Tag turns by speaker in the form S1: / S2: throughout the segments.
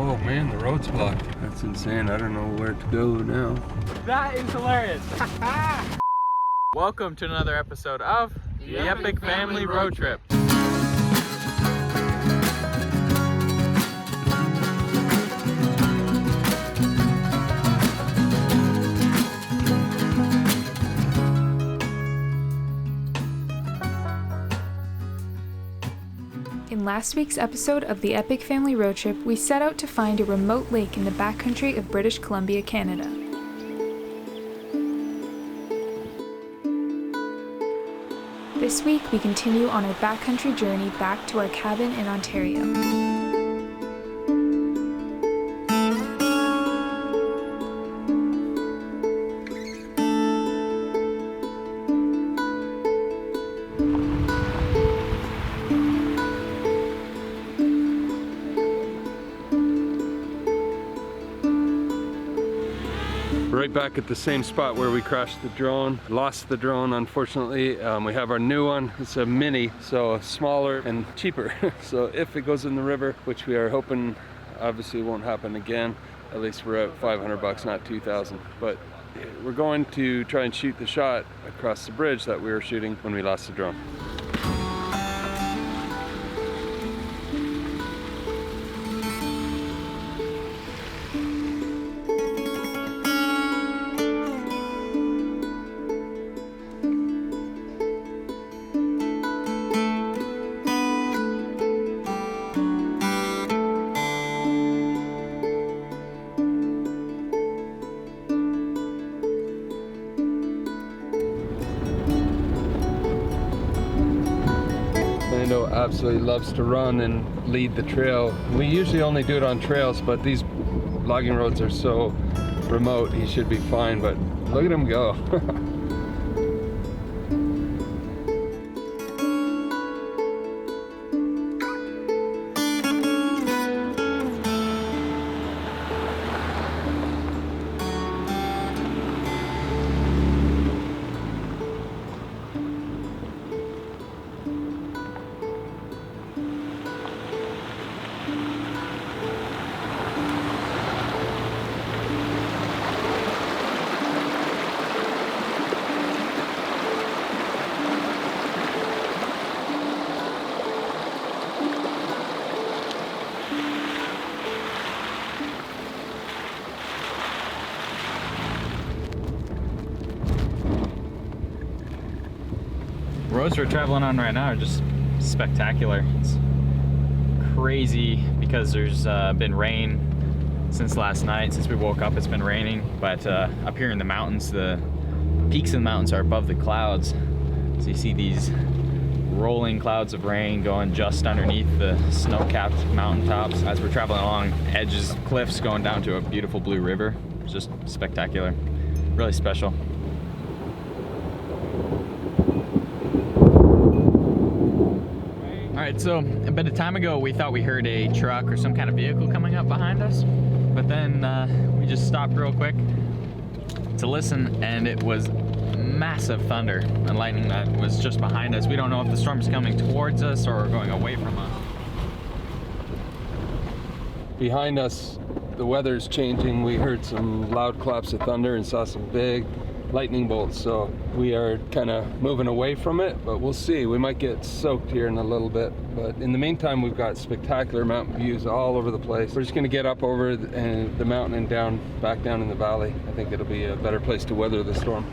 S1: Oh man, the road's blocked. That's insane. I don't know where to go now.
S2: That is hilarious. Welcome to another episode of the Epic Family Road Trip.
S3: In last week's episode of the Epic Family Road Trip, we set out to find a remote lake in the backcountry of British Columbia, Canada. This week, we continue on our backcountry journey back to our cabin in Ontario.
S1: Right back at the same spot where we crashed the drone. Lost the drone, unfortunately. We have our new one. It's a mini, so smaller and cheaper. So if it goes in the river, which we are hoping obviously won't happen again, at least we're at 500 bucks, not 2,000. But we're going to try and shoot the shot across the bridge that we were shooting when we lost the drone. Absolutely loves to run and lead the trail. We usually only do it on trails, but these logging roads are so remote, he should be fine, but look at him go.
S2: Roads we're traveling on right now are just spectacular. It's crazy because there's been rain since last night. Since we woke up, it's been raining. But up here in the mountains, the peaks of the mountains are above the clouds. So you see these rolling clouds of rain going just underneath the snow-capped mountaintops as we're traveling along edges of cliffs going down to a beautiful blue river. It's just spectacular, really special. Alright, so a bit of time ago we thought we heard a truck or some kind of vehicle coming up behind us, but then we just stopped real quick to listen, and it was massive thunder and lightning that was just behind us. We don't know if the storm is coming towards us or going away from us.
S1: Behind us, the weather's changing. We heard some loud claps of thunder and saw some big lightning bolts, so we are kind of moving away from it, but we'll see. We might get soaked here in a little bit, but in the meantime we've got spectacular mountain views all over the place. We're just going to get up over the mountain and back down in the valley. I think it'll be a better place to weather the storm.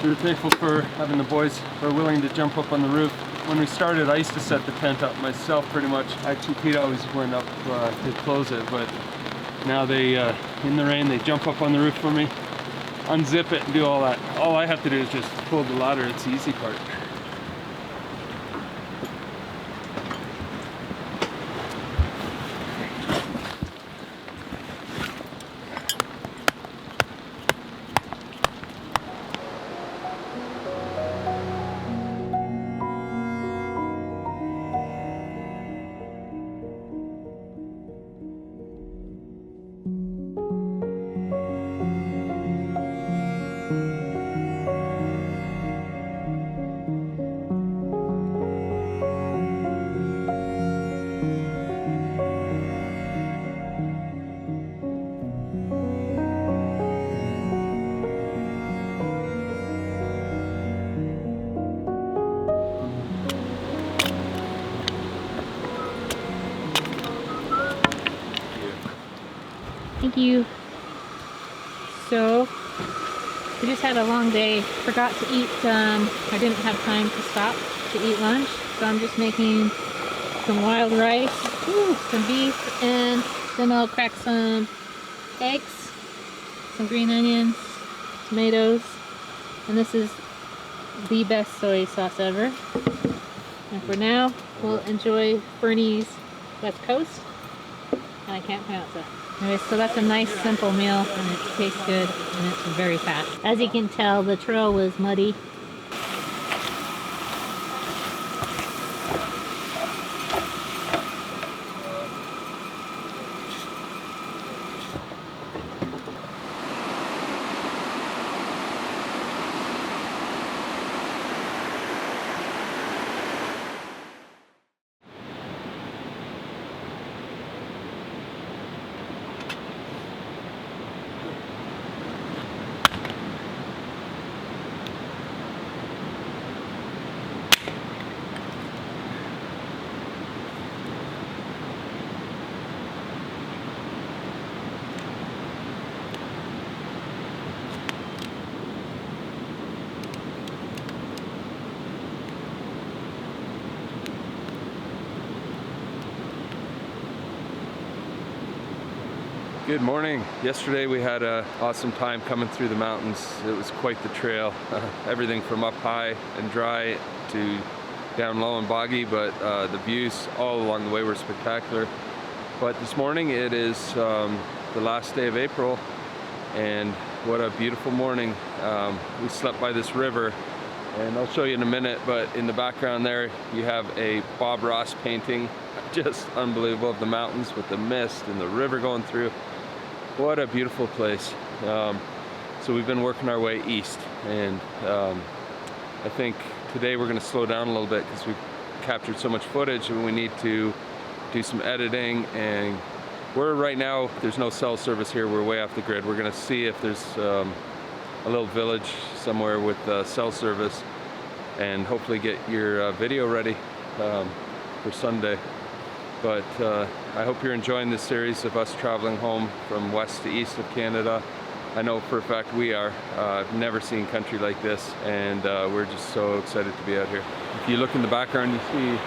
S1: We were thankful for having the boys who are willing to jump up on the roof. When we started, I used to set the tent up myself pretty much. Actually, Pete always went up to close it, but now they, in the rain, they jump up on the roof for me, unzip it and do all that. All I have to do is just pull the ladder. It's the easy part.
S4: Thank you. So, we just had a long day. Forgot to eat, I didn't have time to stop to eat lunch. So I'm just making some wild rice, some beef, and then I'll crack some eggs, some green onions, tomatoes, and this is the best soy sauce ever. And for now, we'll enjoy Fernie's West Coast, and I can't pronounce it. Anyway, so that's a nice simple meal, and it tastes good, and it's very fat. As you can tell, the trail was muddy.
S1: Good morning. Yesterday we had an awesome time coming through the mountains. It was quite the trail. Everything from up high and dry to down low and boggy, but the views all along the way were spectacular. But this morning it is the last day of April, and what a beautiful morning. We slept by this river, and I'll show you in a minute, but in the background there you have a Bob Ross painting. Just unbelievable, of the mountains with the mist and the river going through. What a beautiful place. So we've been working our way east, and I think today we're going to slow down a little bit because we've captured so much footage and we need to do some editing. And we're right now, there's no cell service here, we're way off the grid. We're going to see if there's a little village somewhere with cell service, and hopefully get your video ready for Sunday. But I hope you're enjoying this series of us traveling home from west to east of Canada. I know for a fact we are. I've never seen country like this, and we're just so excited to be out here. If you look in the background, you see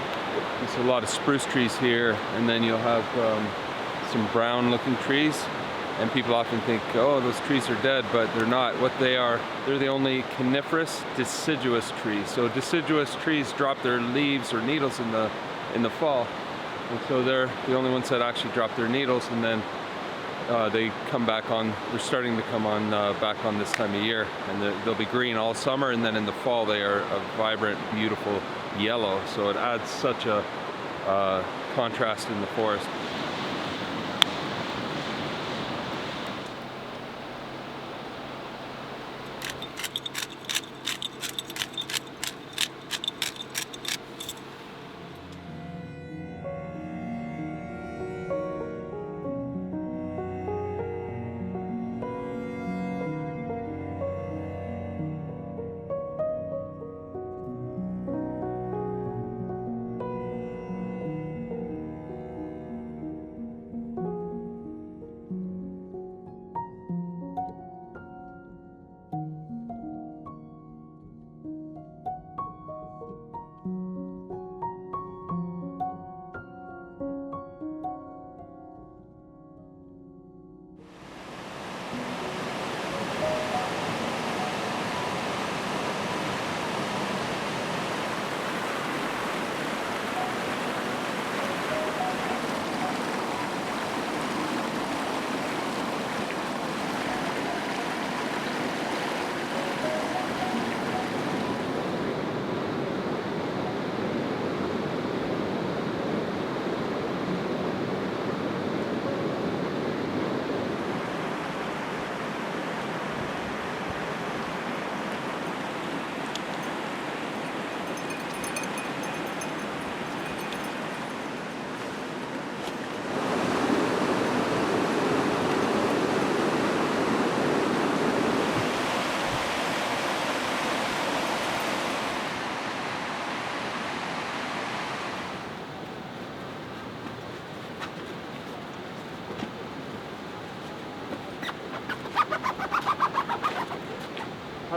S1: there's a lot of spruce trees here, and then you'll have some brown looking trees. And people often think, oh, those trees are dead, but they're not. What they are, they're the only coniferous deciduous trees. So deciduous trees drop their leaves or needles in the fall. And so they're the only ones that actually drop their needles, and then they come back on. They're starting to come on back on this time of year, and they'll be green all summer, and then in the fall they are a vibrant, beautiful yellow. So it adds such a contrast in the forest.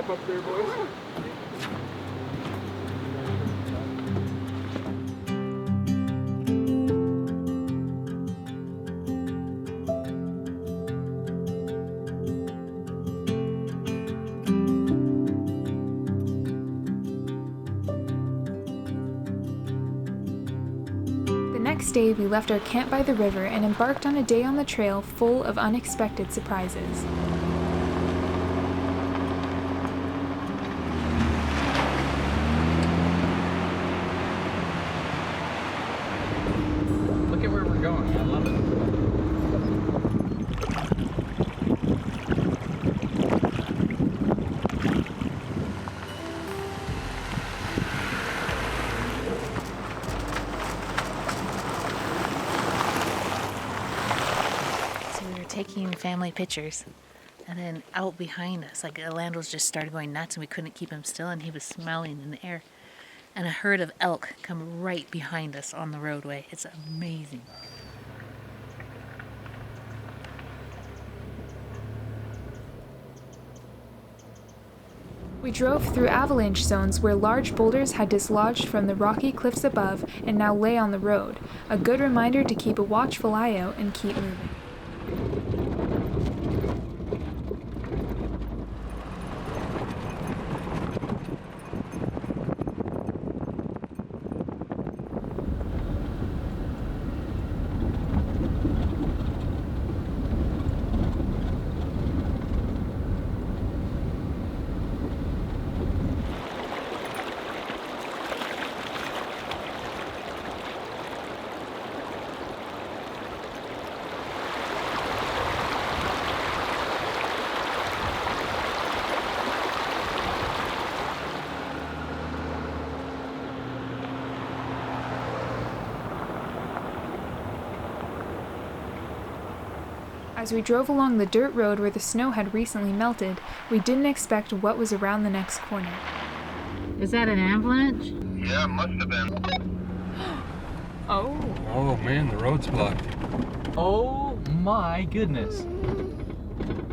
S1: Wrap up there, boys.
S3: The next day, we left our camp by the river and embarked on a day on the trail full of unexpected surprises.
S2: Look at where we're going. I love it.
S5: So we were taking family pictures, and then out behind us, like Landals just started going nuts, and we couldn't keep him still, and he was smiling in the air. And a herd of elk come right behind us on the roadway. It's amazing.
S3: We drove through avalanche zones where large boulders had dislodged from the rocky cliffs above and now lay on the road, a good reminder to keep a watchful eye out and keep moving. As we drove along the dirt road where the snow had recently melted, we didn't expect what was around the next corner.
S4: Is that an avalanche?
S6: Yeah, must have been.
S2: Oh.
S1: Oh man, the road's blocked.
S2: Oh my goodness.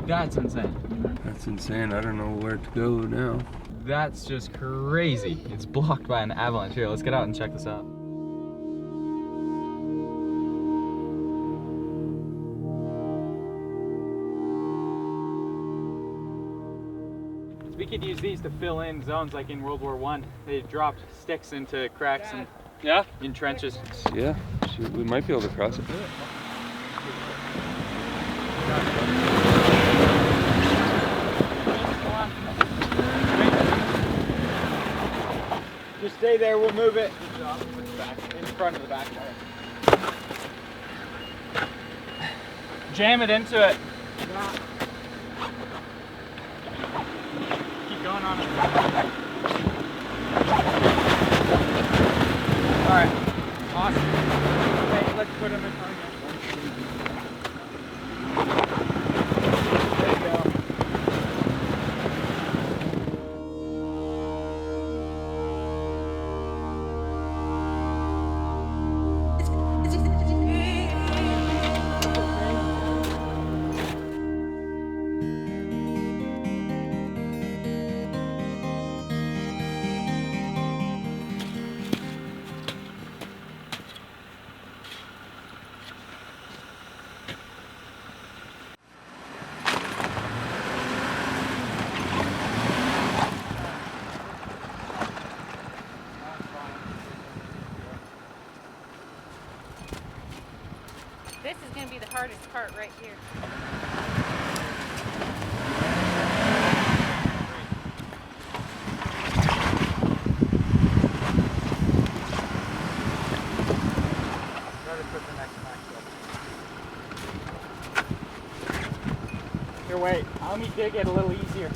S2: That's insane.
S1: That's insane. I don't know where to go now.
S2: That's just crazy. It's blocked by an avalanche. Here, let's get out and check this out. We could use these to fill in zones like in World War I. They dropped sticks into cracks and in trenches.
S1: Yeah, shoot, we might be able to cross it.
S2: Just stay there, we'll move it. In front of the back. Jam it into it. Keep going on it. Alright, awesome. Okay, let's put them in front again. There you go.
S5: This is going to be the hardest part right here.
S2: Here, wait. Let me dig it a little easier.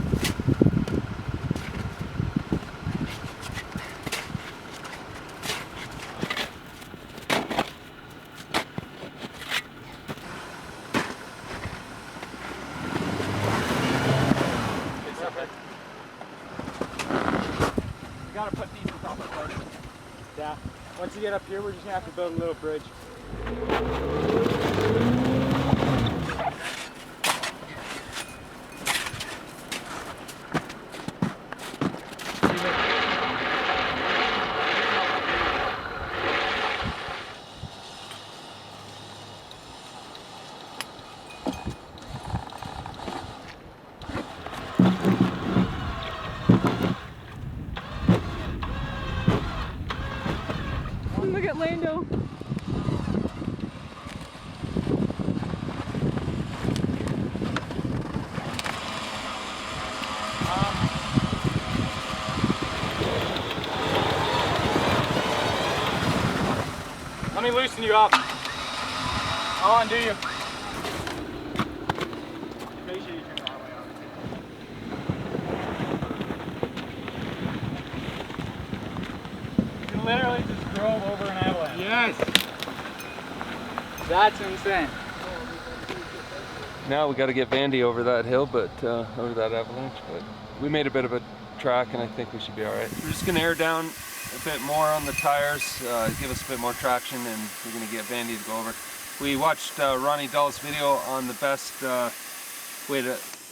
S2: We gotta put these on top of the place. Yeah. Once you get up here, we're just gonna have to build a little bridge. window. Let me loosen you up. I'll undo you. Make sure you turn that way on. You literally just drove over an avalanche. Yes. That's insane.
S1: Now we got to get Vandy over that hill, but over that avalanche. But we made a bit of a track, and I think we should be all right. We're just gonna air down a bit more on the tires, give us a bit more traction, and we're gonna get Vandy to go over. We watched Ronnie Dahl's video on the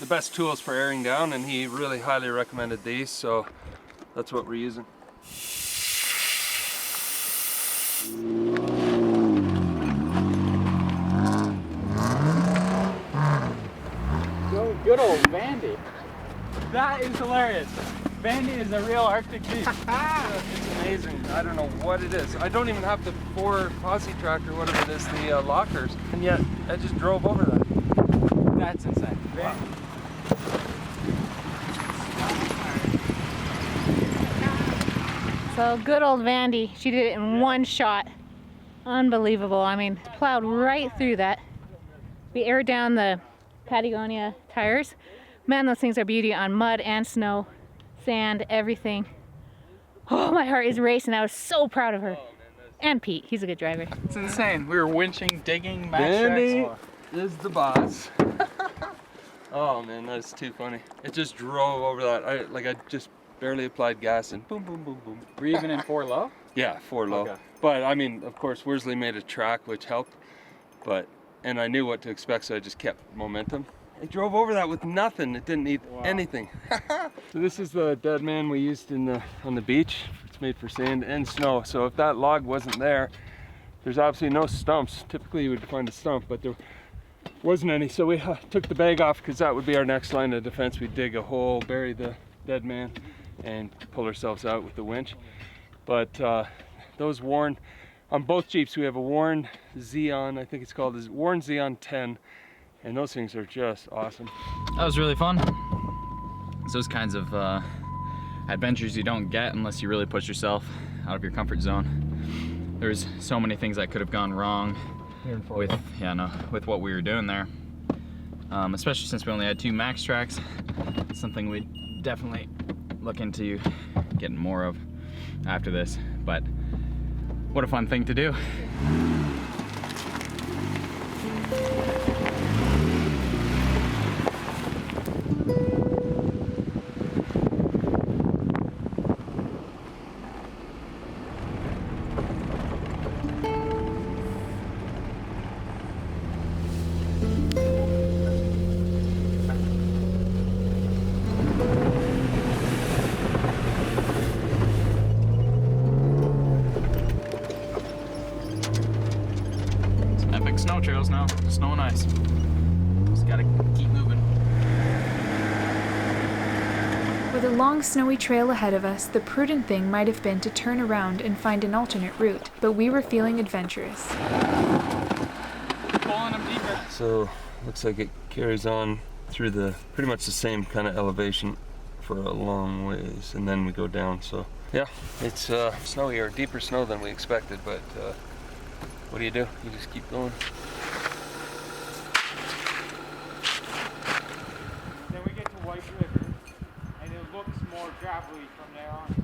S1: best tools for airing down, and he really highly recommended these, so that's what we're using.
S2: Good old Vandy. That is hilarious. Vandy is a real Arctic beast.
S1: It's amazing. I don't know what it is. I don't even have the 4 posse track or whatever it is, the lockers, and yet I just drove over that.
S2: That's insane.
S1: Wow.
S4: So good old Vandy, she did it in one shot. Unbelievable. I mean, plowed right through that. We aired down the Patagonia tires. Man, those things are beauty on mud and snow, sand, everything. Oh, my heart is racing. I was so proud of her. And Pete, he's a good driver.
S2: It's insane. We were winching, digging, max
S1: Vandy
S2: tracks.
S1: is the boss. Oh man, that's too funny. It just drove over that. I just barely applied gas and boom, boom, boom, boom.
S2: Were you even in 4 low?
S1: Yeah, 4 low.
S2: Okay.
S1: But I mean, of course, Worsley made a track which helped. And I knew what to expect, so I just kept momentum. It drove over that with nothing. It didn't need anything. So this is the dead man we used on the beach. It's made for sand and snow. So if that log wasn't there, there's absolutely no stumps. Typically you would find a stump, but there wasn't any. So we took the bag off because that would be our next line of defense. We'd dig a hole, bury the dead man, and pull ourselves out with the winch. But those Warn, on both Jeeps, we have a Warn Xeon, I think it's called, is Warn Xeon 10, and those things are just awesome.
S2: That was really fun. It's those kinds of adventures you don't get unless you really push yourself out of your comfort zone. There's so many things that could have gone wrong with what we were doing there. Especially since we only had 2 max tracks. It's something we'd definitely look into getting more of after this, but what a fun thing to do. Snow trails now, snow and ice. Just gotta keep moving.
S3: With a long snowy trail ahead of us, the prudent thing might have been to turn around and find an alternate route, but we were feeling adventurous.
S2: Pulling them deeper.
S1: So looks like it carries on through pretty much the same kind of elevation for a long ways, and then we go down. So yeah, it's snowy, or deeper snow than we expected, but what do? You just keep going.
S6: Then we get to White River, and it looks more gravelly from there on.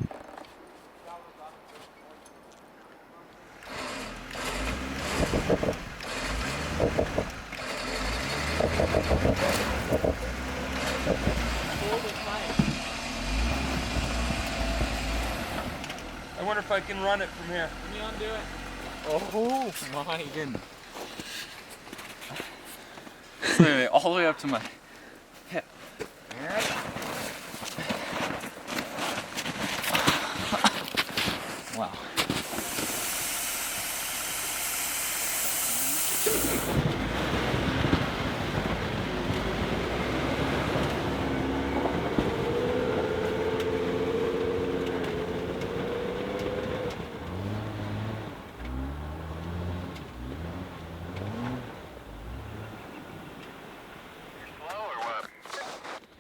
S1: I wonder if I can run it from here.
S2: Can you undo it? Oh my goodness. It's literally all the way up to my hip. Wow.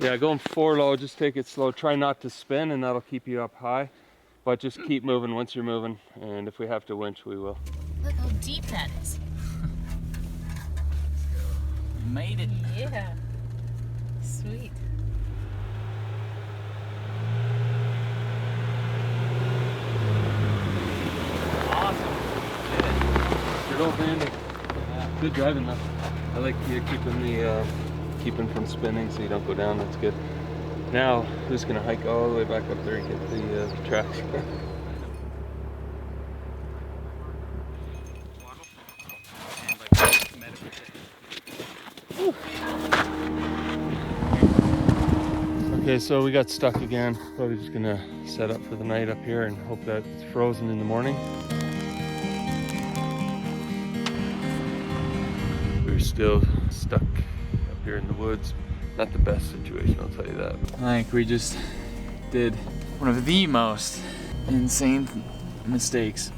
S1: Yeah, going 4 low, just take it slow. Try not to spin and that'll keep you up high. But just keep moving once you're moving. And if we have to winch, we will.
S5: Look how deep that is.
S2: Made it.
S5: Yeah. Sweet.
S2: Awesome.
S1: Good old bandit. Good driving though. I like you keeping from spinning so you don't go down. That's good. Now, who's gonna hike all the way back up there and get the tracks? Okay, so we got stuck again. Probably just gonna set up for the night up here and hope that it's frozen in the morning. We're still stuck up here in the woods. Not the best situation, I'll tell you that.
S2: I think we just did one of the most insane mistakes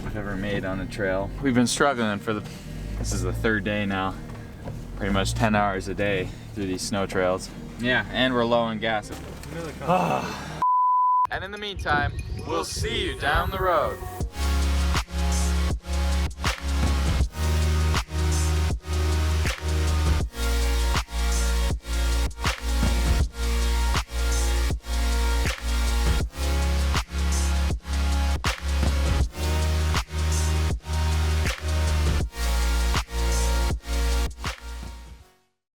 S2: I've ever made on a trail. We've been struggling this is the 3rd day now. Pretty much 10 hours a day through these snow trails. Yeah, and we're low on gas. And in the meantime, we'll see you down the road.